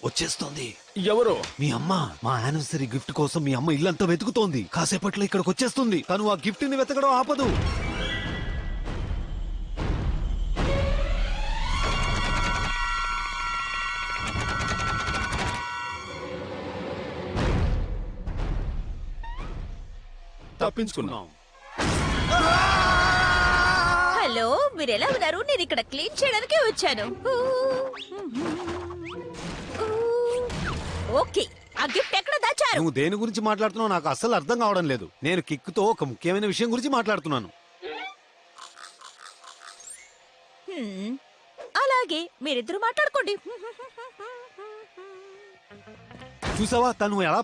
వచ్చేస్తోంది. ఎవరు? మీ అమ్మ. మా యానివర్సరీ గిఫ్ట్ కోసం మీ అమ్మ ఇల్లంతా వెతుకుతోంది. కాసేపట్లో ఇక్కడికి వచ్చేస్తుంది. తను ఆ గిఫ్ట్ ని వెతకడం ఆపదు. తప్పించుకున్నాం. హలో, మీరు ఎలా ఉన్నారు? నేను ఇక్కడ క్లీన్ చేయడానికి వచ్చాను. ఓకే, ఆ గిఫ్ట్ ఎక్కడ దాచారు? నువ్వు దేని గురించి మాట్లాడుతున్నావు నాకు అస్సలు అర్థం కావడం లేదు. నేను కిక్కుతో ఒక ముఖ్యమైన విషయం గురించి మాట్లాడుతున్నాను. అలాగే, మీరిద్దరు మాట్లాడుకోండి. చూసావా తను ఎలా